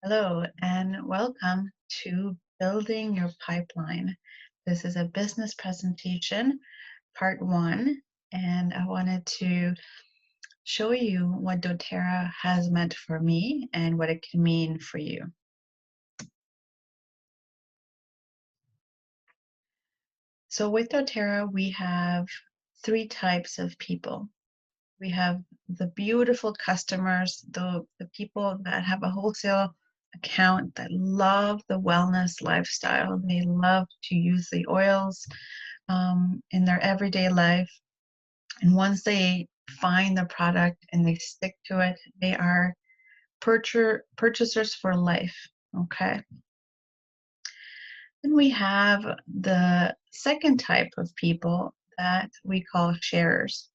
Hello and welcome to Building Your Pipeline. This is a business presentation, part one, and I wanted to show you what doTERRA has meant for me and what it can mean for you. So with doTERRA, we have three types of people. We have the beautiful customers, the people that have a wholesale account that love the wellness lifestyle. They love to use the oils in their everyday life. And once they find the product and they stick to it, they are purchasers for life. Okay. Then we have the second type of people that we call sharers.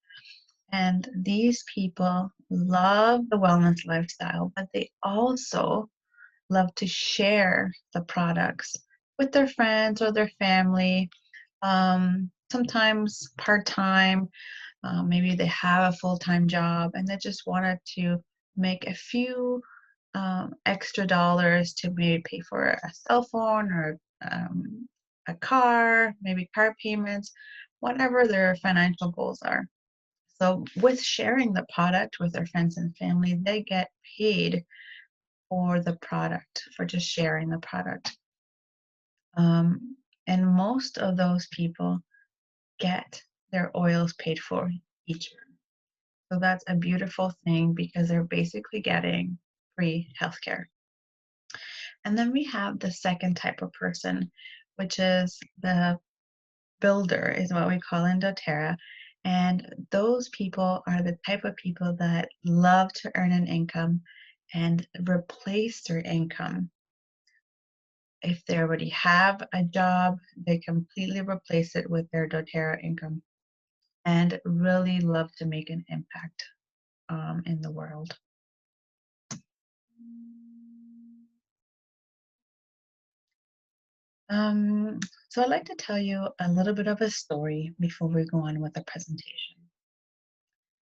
And these people love the wellness lifestyle, but they also love to share the products with their friends or their family, sometimes part time. Maybe they have a full time job and they just wanted to make a few extra dollars to maybe pay for a cell phone or a car, maybe car payments, whatever their financial goals are. So with sharing the product with their friends and family, they get paid for the product, for just sharing the product. Um, and most of those people get their oils paid for each month. So that's a beautiful thing because they're basically getting free healthcare. And then we have the second type of person, which is the builder, is what we call in doTERRA. And those people are the type of people that love to earn an income and replace their income. If they already have a job, they completely replace it with their doTERRA income and really love to make an impact in the world. Um, so I'd like to tell you a little bit of a story before we go on with the presentation.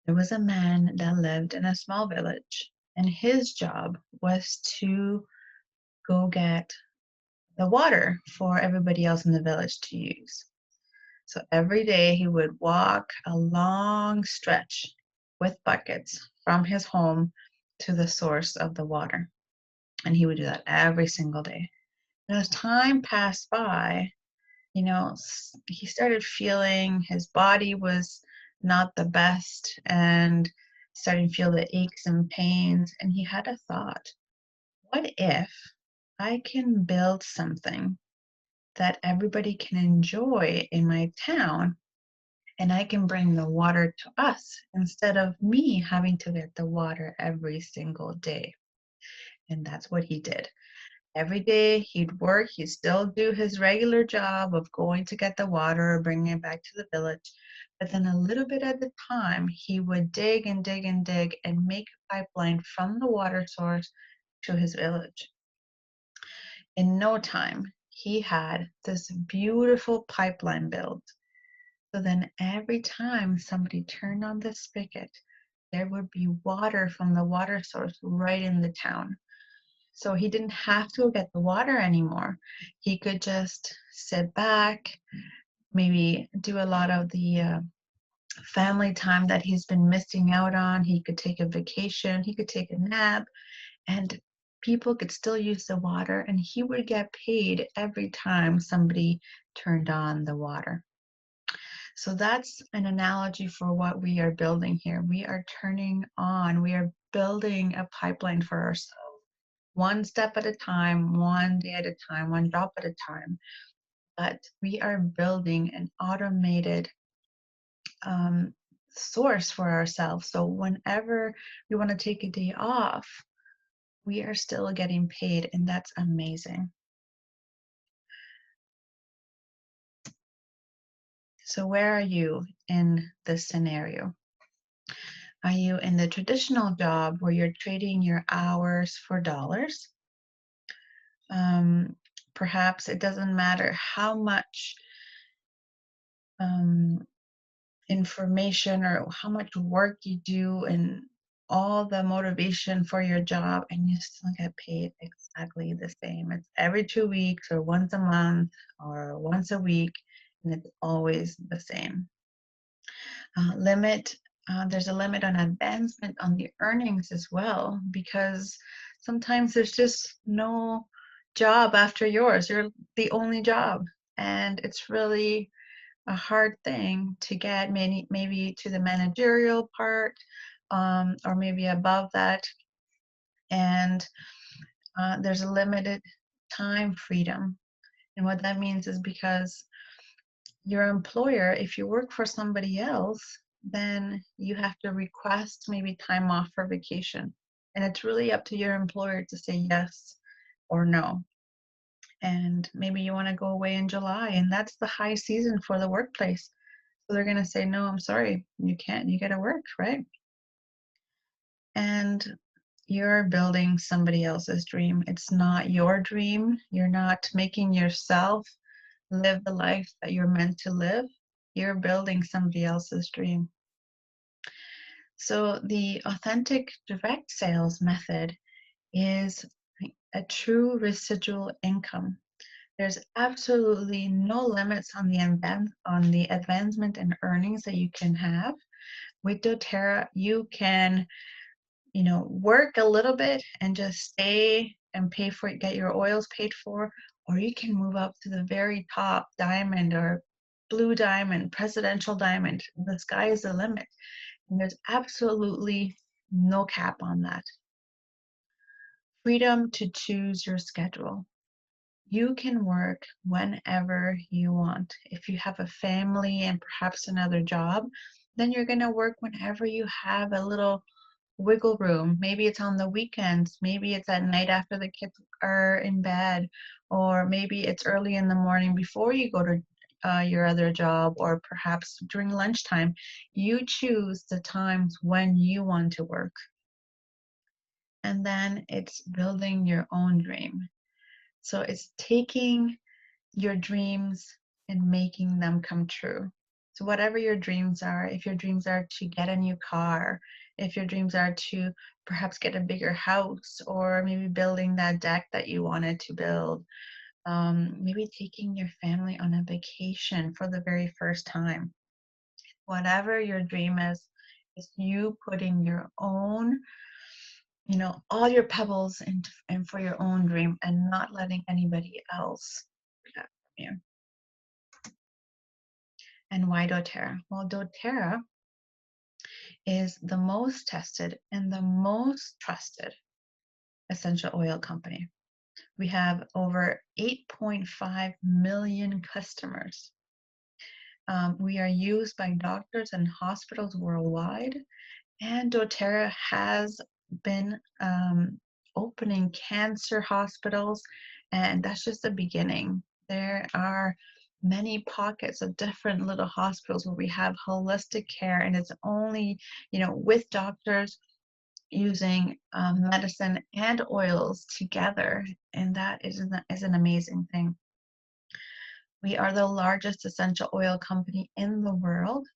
There was a man that lived in a small village, and his job was to go get the water for everybody else in the village to use. So every day he would walk a long stretch with buckets from his home to the source of the water. And he would do that every single day. And as time passed by, he started feeling his body was not the best and starting to feel the aches and pains. And he had a thought, what if I can build something that everybody can enjoy in my town and I can bring the water to us instead of me having to get the water every single day? And that's what he did. Every day he'd work, he'd still do his regular job of going to get the water or bringing it back to the village. But then a little bit at a time, he would dig and dig and dig and make a pipeline from the water source to his village. In no time, he had this beautiful pipeline built. So then every time somebody turned on the spigot, there would be water from the water source right in the town. So he didn't have to go get the water anymore. He could just sit back, maybe do a lot of the family time that he's been missing out on. He could take a vacation, he could take a nap, and people could still use the water, and he would get paid every time somebody turned on the water. So that's an analogy for what we are building here. We are we are building a pipeline for ourselves, one step at a time, one day at a time, one drop at a time. But we are building an automated um, source for ourselves. So whenever we want to take a day off, we are still getting paid, and that's amazing. So where are you in this scenario? Are you in the traditional job where you're trading your hours for dollars? Um, Perhaps it doesn't matter how much um, information or how much work you do and all the motivation for your job, and you still get paid exactly the same. It's every 2 weeks or once a month or once a week, and it's always the same. Limit There's a limit on advancement on the earnings as well, because sometimes there's just no job after yours. You're the only job, and it's really a hard thing to get maybe to the managerial part, or maybe above that. And there's a limited time freedom. And what that means is, because your employer, if you work for somebody else, then you have to request maybe time off for vacation. And it's really up to your employer to say yes or no. And maybe you want to go away in July, and that's the high season for the workplace. So they're going to say, no, I'm sorry, you can't, you got to work, right? And you're building somebody else's dream. It's not your dream. You're not making yourself live the life that you're meant to live. You're building somebody else's dream. So the authentic direct sales method is a true residual income. There's absolutely no limits on the advancement and earnings that you can have. With doTERRA, you can, work a little bit and just stay and pay for it, get your oils paid for, or you can move up to the very top diamond or blue diamond, presidential diamond. The sky is the limit. And there's absolutely no cap on that. Freedom to choose your schedule. You can work whenever you want. If you have a family and perhaps another job, then you're going to work whenever you have a little wiggle room. Maybe it's on the weekends, maybe it's at night after the kids are in bed, or maybe it's early in the morning before you go to your other job, or perhaps during lunchtime. You choose the times when you want to work. And then it's building your own dream. So it's taking your dreams and making them come true. So whatever your dreams are, if your dreams are to get a new car, if your dreams are to perhaps get a bigger house, or maybe building that deck that you wanted to build, maybe taking your family on a vacation for the very first time. Whatever your dream is you putting your own, all your pebbles in for your own dream, and not letting anybody else do that from you. And why doTERRA? Well, doTERRA is the most tested and the most trusted essential oil company. We have over 8.5 million customers. We are used by doctors and hospitals worldwide, and doTERRA has been opening cancer hospitals, and that's just the beginning. There are many pockets of different little hospitals where we have holistic care, and it's only, with doctors using medicine and oils together, and that is an amazing thing. We are the largest essential oil company in the world,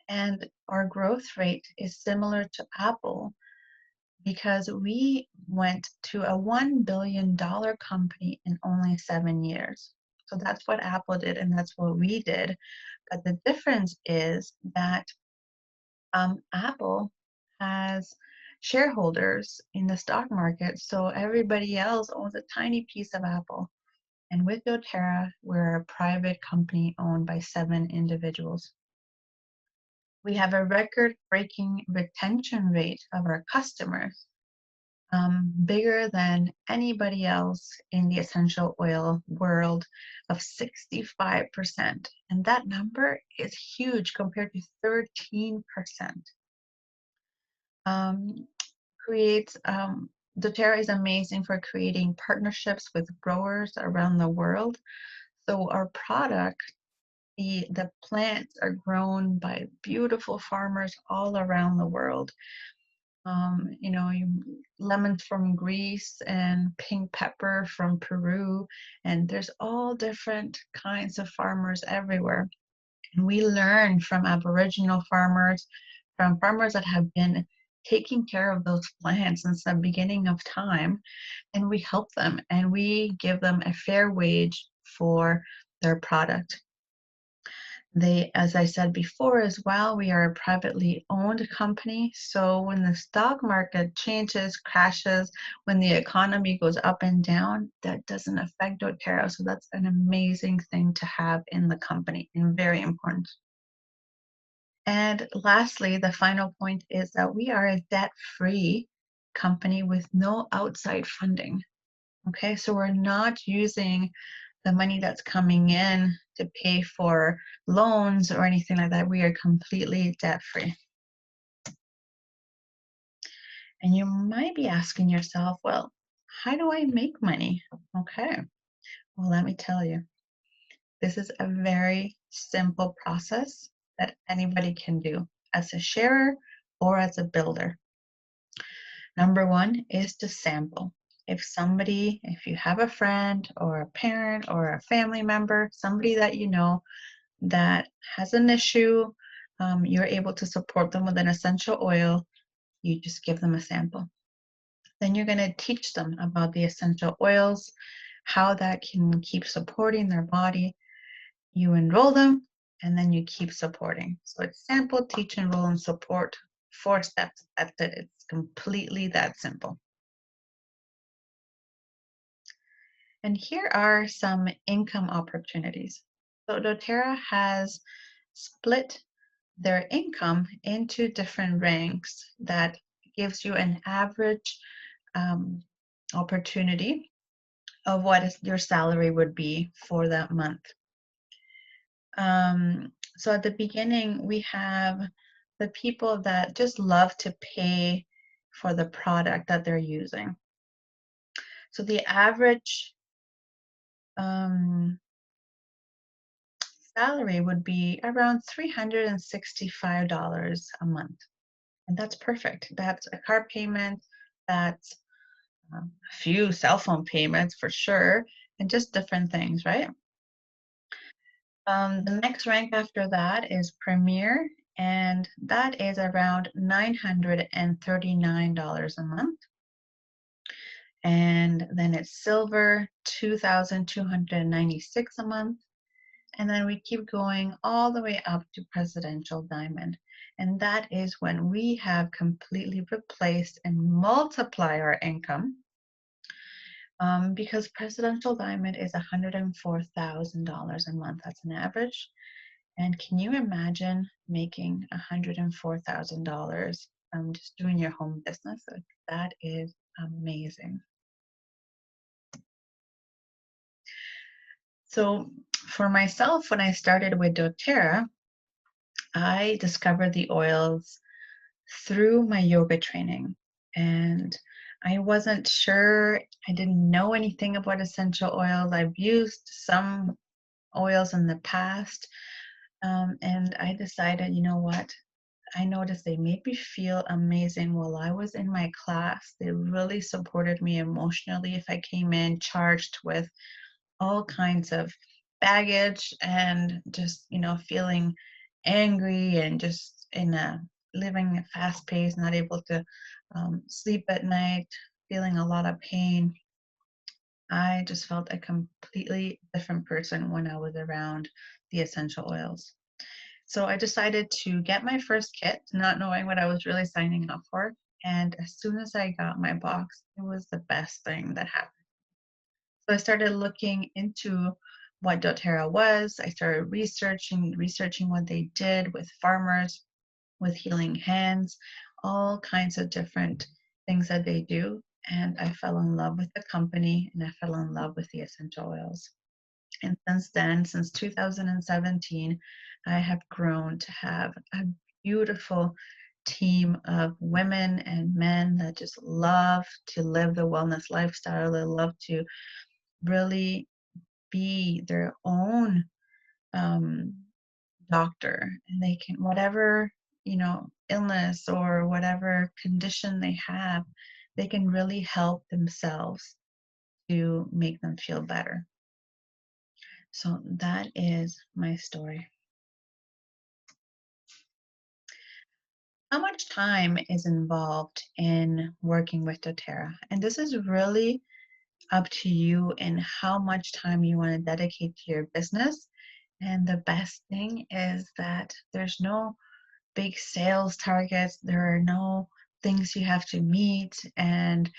and our growth rate is similar to Apple, because we went to a $1 billion company in only 7 years. So that's what Apple did, and that's what we did. But the difference is that Apple has shareholders in the stock market, so everybody else owns a tiny piece of Apple. And with doTERRA, we're a private company owned by 7 individuals. We have a record-breaking retention rate of our customers, bigger than anybody else in the essential oil world, of 65%. And that number is huge compared to 13%. doTERRA is amazing for creating partnerships with growers around the world. So our product, the plants are grown by beautiful farmers all around the world. Lemons from Greece and pink pepper from Peru, and there's all different kinds of farmers everywhere. And we learn from Aboriginal farmers, from farmers that have been taking care of those plants since the beginning of time, and we help them and we give them a fair wage for their product. They, as I said before as well, we are a privately owned company. So when the stock market changes, crashes, when the economy goes up and down, that doesn't affect doTERRA. So that's an amazing thing to have in the company and very important. And lastly, the final point is that we are a debt-free company with no outside funding. Okay, so we're not using the money that's coming in to pay for loans or anything like that. We are completely debt-free. And you might be asking yourself, well, how do I make money? Okay, well, let me tell you. This is a very simple process that anybody can do as a sharer or as a builder. Number one is to sample. If you have a friend or a parent or a family member, somebody that you know that has an issue, you're able to support them with an essential oil, you just give them a sample. Then you're going to teach them about the essential oils, how that can keep supporting their body. You enroll them, and then you keep supporting. So it's sample, teach, enroll, and support. 4 steps. That's it. It's completely that simple. And here are some income opportunities. So doTERRA has split their income into different ranks that gives you an average um, opportunity of your salary would be for that month. So at the beginning, we have the people that just love to pay for the product that they're using. So the average um, salary would be around $365 a month. And that's perfect. That's a car payment, that's a few cell phone payments for sure, and just different things, right? The next rank after that is Premier, and that is around $939 a month. And then it's Silver, 2,296 a month. And then we keep going all the way up to Presidential Diamond. And that is when we have completely replaced and multiply our income, because Presidential Diamond is $104,000 a month. That's an average. And can you imagine making $104,000 just doing your home business? Like, that is amazing. So for myself, when I started with doTERRA, I discovered the oils through my yoga training. And I wasn't sure, I didn't know anything about essential oils. I've used some oils in the past, and I decided, you know what? I noticed they made me feel amazing while I was in my class. They really supported me emotionally if I came in charged with all kinds of baggage and just, feeling angry and just in a living a fast pace, not able to sleep at night, feeling a lot of pain. I just felt a completely different person when I was around the essential oils. So I decided to get my first kit, not knowing what I was really signing up for. And as soon as I got my box, it was the best thing that happened. So I started looking into what doTERRA was. I started researching what they did with farmers, with healing hands, all kinds of different things that they do. And I fell in love with the company and I fell in love with the essential oils. And since then, since 2017, I have grown to have a beautiful team of women and men that just love to live the wellness lifestyle. They love to really be their own um, doctor, and they can, whatever, illness or whatever condition they have, they can really help themselves to make them feel better. So that is my story. How much time is involved in working with doTERRA? And this is really up to you and how much time you want to dedicate to your business. And the best thing is that there's no big sales targets, there are no things you have to meet, and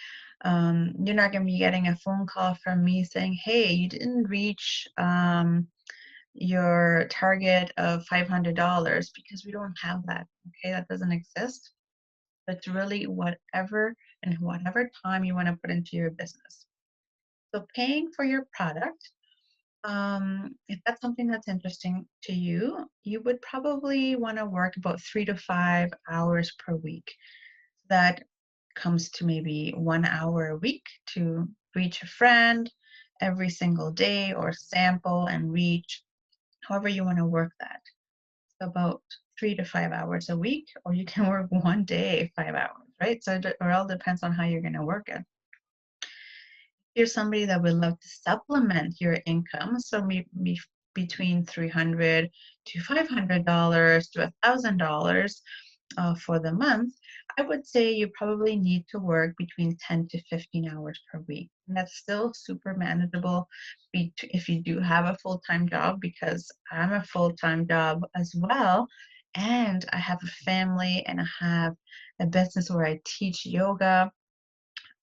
you're not going to be getting a phone call from me saying, hey, you didn't reach your target of $500, because we don't have that. Okay, that doesn't exist. It's really whatever and whatever time you want to put into your business. So paying for your product, if that's something that's interesting to you, you would probably want to work about 3 to 5 hours per week. That comes to maybe 1 hour a week to reach a friend every single day, or sample and reach, however you want to work that. So about 3 to 5 hours a week, or you can work one day, 5 hours, right? So it all depends on how you're going to work it. You're somebody that would love to supplement your income, so maybe between $300 to $500 to $1,000 for the month, I would say you probably need to work between 10 to 15 hours per week. And that's still super manageable if you do have a full-time job, because I'm a full-time job as well. And I have a family, and I have a business where I teach yoga.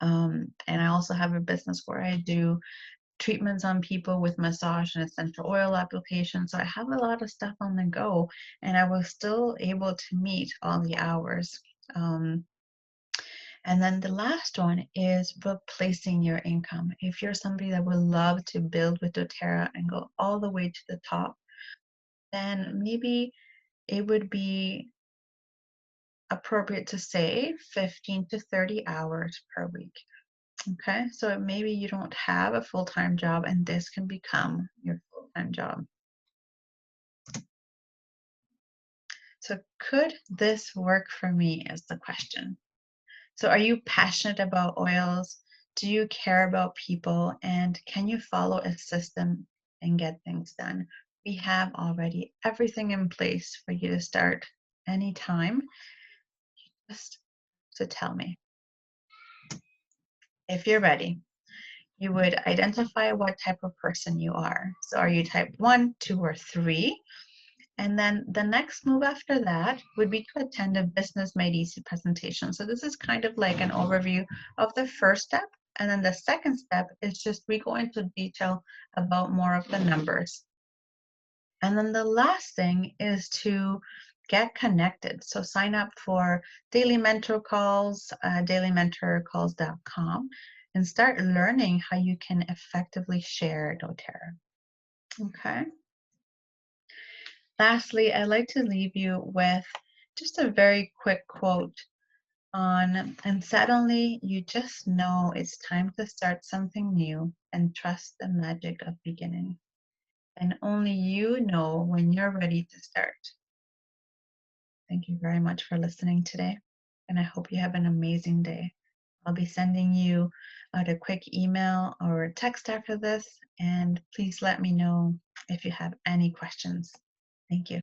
And I also have a business where I do treatments on people with massage and essential oil application. So I have a lot of stuff on the go, and I was still able to meet all the hours. Um, and then the last one is replacing your income. If you're somebody that would love to build with doTERRA and go all the way to the top, then maybe it would be appropriate to say 15 to 30 hours per week. Okay, so maybe you don't have a full-time job, and this can become your full-time job. So could this work for me is the question. So are you passionate about oils? Do you care about people? And can you follow a system and get things done? We have already everything in place for you to start anytime. Just to tell me. If you're ready, you would identify what type of person you are. So are you type 1, 2, or 3? And then the next move after that would be to attend a Business Made Easy presentation. So this is kind of like an overview of the first step. And then the second step is just we go into detail about more of the numbers. And then the last thing is to get connected. So sign up for daily mentor calls, dailymentorcalls.com, and start learning how you can effectively share doTERRA. Okay. Lastly, I'd like to leave you with just a very quick quote on, and suddenly you just know it's time to start something new and trust the magic of beginning. And only you know when you're ready to start. Thank you very much for listening today, and I hope you have an amazing day. I'll be sending you out a quick email or a text after this, and please let me know if you have any questions. Thank you.